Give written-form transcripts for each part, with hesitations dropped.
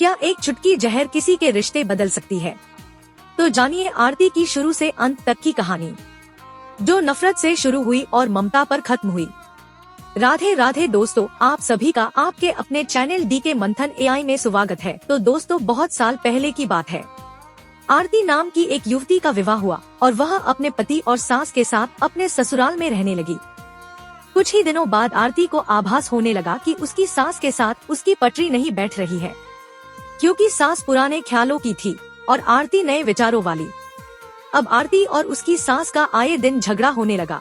क्या एक चुटकी जहर किसी के रिश्ते बदल सकती है? तो जानिए आरती की शुरू से अंत तक की कहानी, जो नफरत से शुरू हुई और ममता पर खत्म हुई। राधे राधे दोस्तों, आप सभी का आपके अपने चैनल डीके मंथन एआई में स्वागत है। तो दोस्तों, बहुत साल पहले की बात है। आरती नाम की एक युवती का विवाह हुआ और वह अपने पति और सास के साथ अपने ससुराल में रहने लगी। कुछ ही दिनों बाद आरती को आभास होने लगा कि उसकी सास के साथ उसकी पटरी नहीं बैठ रही है, क्योंकि सास पुराने ख्यालों की थी और आरती नए विचारों वाली। अब आरती और उसकी सास का आए दिन झगड़ा होने लगा।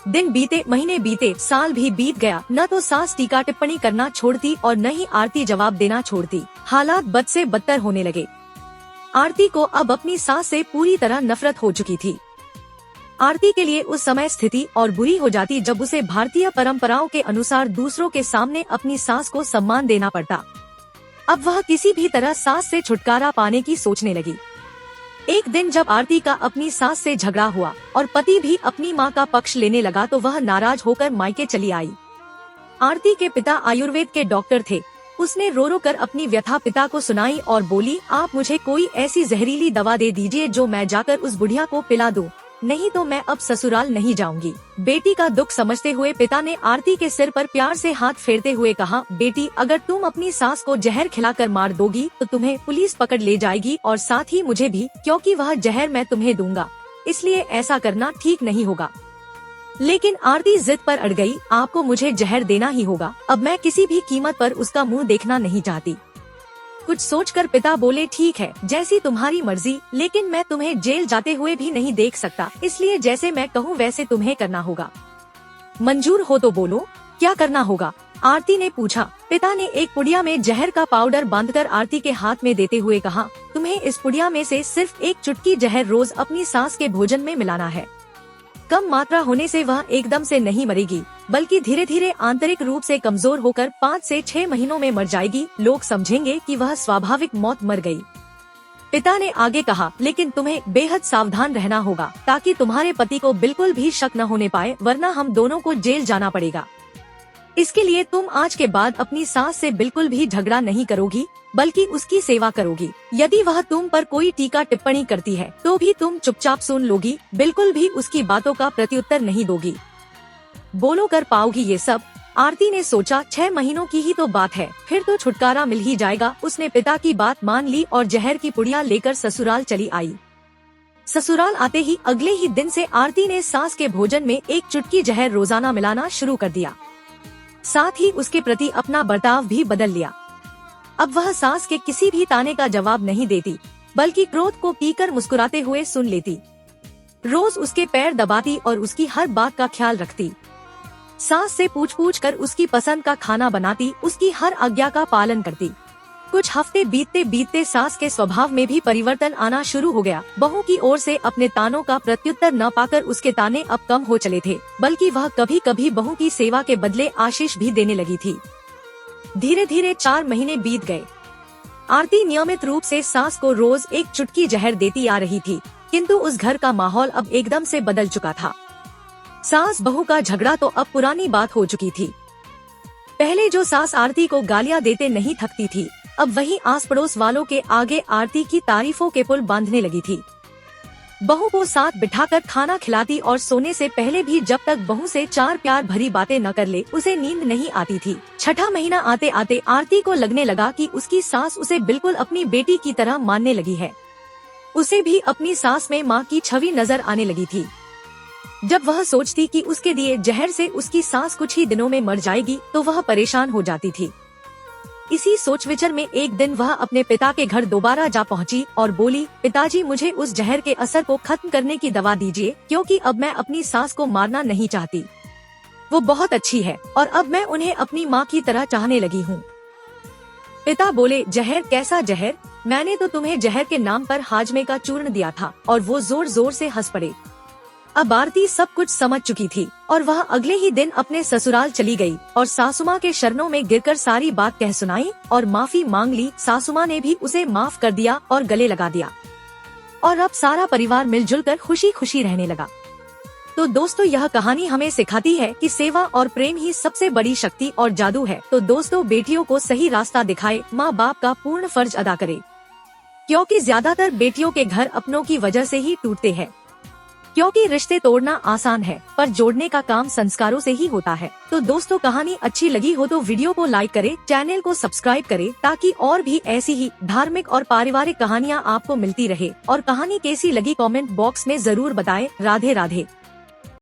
दिन बीते, महीने बीते, साल भी बीत गया, न तो सास टीका टिप्पणी करना छोड़ती और न ही आरती जवाब देना छोड़ती। हालात बद से बदतर होने लगे। आरती को अब अपनी सास से पूरी तरह नफरत हो चुकी थी। आरती के लिए उस समय स्थिति और बुरी हो जाती जब उसे भारतीय परंपराओं के अनुसार दूसरों के सामने अपनी सास को सम्मान देना पड़ता। अब वह किसी भी तरह सास से छुटकारा पाने की सोचने लगी। एक दिन जब आरती का अपनी सास से झगड़ा हुआ और पति भी अपनी मां का पक्ष लेने लगा तो वह नाराज होकर मायके चली आई। आरती के पिता आयुर्वेद के डॉक्टर थे। उसने रो रो कर अपनी व्यथा पिता को सुनाई और बोली, आप मुझे कोई ऐसी जहरीली दवा दे दीजिए जो मैं जाकर उस बुढ़िया को पिला दूं, नहीं तो मैं अब ससुराल नहीं जाऊंगी। बेटी का दुख समझते हुए पिता ने आरती के सिर पर प्यार से हाथ फेरते हुए कहा, बेटी, अगर तुम अपनी सास को जहर खिलाकर मार दोगी तो तुम्हें पुलिस पकड़ ले जाएगी और साथ ही मुझे भी, क्योंकि वह जहर मैं तुम्हें दूंगा, इसलिए ऐसा करना ठीक नहीं होगा। लेकिन आरती जिद पर अड़ गई, आपको मुझे जहर देना ही होगा, अब मैं किसी भी कीमत पर उसका मुँह देखना नहीं चाहती। कुछ सोचकर पिता बोले, ठीक है, जैसी तुम्हारी मर्जी, लेकिन मैं तुम्हें जेल जाते हुए भी नहीं देख सकता, इसलिए जैसे मैं कहूँ वैसे तुम्हें करना होगा। मंजूर हो तो बोलो, क्या करना होगा? आरती ने पूछा। पिता ने एक पुड़िया में जहर का पाउडर बांधकर आरती के हाथ में देते हुए कहा, तुम्हें इस पुड़िया में से सिर्फ एक चुटकी जहर रोज अपनी सास के भोजन में मिलाना है। कम मात्रा होने से वह एकदम से नहीं मरेगी, बल्कि धीरे धीरे आंतरिक रूप से कमजोर होकर 5 से 6 महीनों में मर जाएगी। लोग समझेंगे कि वह स्वाभाविक मौत मर गई। पिता ने आगे कहा, लेकिन तुम्हें बेहद सावधान रहना होगा ताकि तुम्हारे पति को बिल्कुल भी शक न होने पाए, वरना हम दोनों को जेल जाना पड़ेगा। इसके लिए तुम आज के बाद अपनी सास से बिल्कुल भी झगड़ा नहीं करोगी, बल्कि उसकी सेवा करोगी। यदि वह तुम पर कोई टीका टिप्पणी करती है तो भी तुम चुपचाप सुन लोगी, बिल्कुल भी उसकी बातों का प्रत्युत्तर नहीं दोगी। बोलो कर पाओगी ये सब? आरती ने सोचा, 6 महीनों की ही तो बात है, फिर तो छुटकारा मिल ही जाएगा। उसने पिता की बात मान ली और जहर की पुड़िया लेकर ससुराल चली आई। ससुराल आते ही अगले ही दिन से आरती ने सास के भोजन में एक चुटकी जहर रोजाना मिलाना शुरू कर दिया। साथ ही उसके प्रति अपना बर्ताव भी बदल लिया। अब वह सास के किसी भी ताने का जवाब नहीं देती, बल्कि क्रोध को पीकर मुस्कुराते हुए सुन लेती। रोज उसके पैर दबाती और उसकी हर बात का ख्याल रखती। सास से पूछ कर उसकी पसंद का खाना बनाती, उसकी हर आज्ञा का पालन करती। कुछ हफ्ते बीतते बीतते सास के स्वभाव में भी परिवर्तन आना शुरू हो गया। बहू की ओर से अपने तानों का प्रत्युत्तर न पाकर उसके ताने अब कम हो चले थे, बल्कि वह कभी कभी बहू की सेवा के बदले आशीष भी देने लगी थी। धीरे धीरे 4 महीने बीत गए। आरती नियमित रूप से सास को रोज एक चुटकी जहर देती आ रही थी, किंतु उस घर का माहौल अब एकदम से बदल चुका था। सास बहू का झगड़ा तो अब पुरानी बात हो चुकी थी। पहले जो सास आरती को गालियां देते नहीं थकती थी, अब वही आस पड़ोस वालों के आगे आरती की तारीफों के पुल बांधने लगी थी। बहू को साथ बिठाकर खाना खिलाती और सोने से पहले भी जब तक बहू से 4 प्यार भरी बातें न कर ले, उसे नींद नहीं आती थी। 6ठा महीना आते आते आरती को लगने लगा कि उसकी सास उसे बिल्कुल अपनी बेटी की तरह मानने लगी है। उसे भी अपनी सास में माँ की छवि नजर आने लगी थी। जब वह सोचती कि उसके दिए जहर से उसकी सास कुछ ही दिनों में मर जाएगी तो वह परेशान हो जाती थी। इसी सोच विचार में एक दिन वह अपने पिता के घर दोबारा जा पहुंची और बोली, पिताजी, मुझे उस जहर के असर को खत्म करने की दवा दीजिए, क्योंकि अब मैं अपनी सास को मारना नहीं चाहती। वो बहुत अच्छी है और अब मैं उन्हें अपनी माँ की तरह चाहने लगी हूँ। पिता बोले, जहर? कैसा जहर? मैंने तो तुम्हें जहर के नाम पर हाजमे का चूर्ण दिया था। और वो जोर जोर से हंस पड़े। अब आरती सब कुछ समझ चुकी थी और वह अगले ही दिन अपने ससुराल चली गई और सासुमाँ के शरणों में गिरकर सारी बात कह सुनाई और माफी मांग ली। सासुमाँ ने भी उसे माफ कर दिया और गले लगा दिया और अब सारा परिवार मिलजुल कर खुशी खुशी रहने लगा। तो दोस्तों यह कहानी हमें सिखाती है कि सेवा और प्रेम ही सबसे बड़ी शक्ति और जादू है। तो दोस्तों बेटियों को सही रास्ता दिखाए, माँ बाप का पूर्ण फर्ज अदा करे, क्योंकि ज्यादातर बेटियों के घर अपनों की वजह से ही टूटते हैं। क्योंकि रिश्ते तोड़ना आसान है पर जोड़ने का काम संस्कारों से ही होता है। तो दोस्तों कहानी अच्छी लगी हो तो वीडियो को लाइक करें, चैनल को सब्सक्राइब करें ताकि और भी ऐसी ही धार्मिक और पारिवारिक कहानियाँ आपको मिलती रहे। और कहानी कैसी लगी कमेंट बॉक्स में जरूर बताएं। राधे राधे।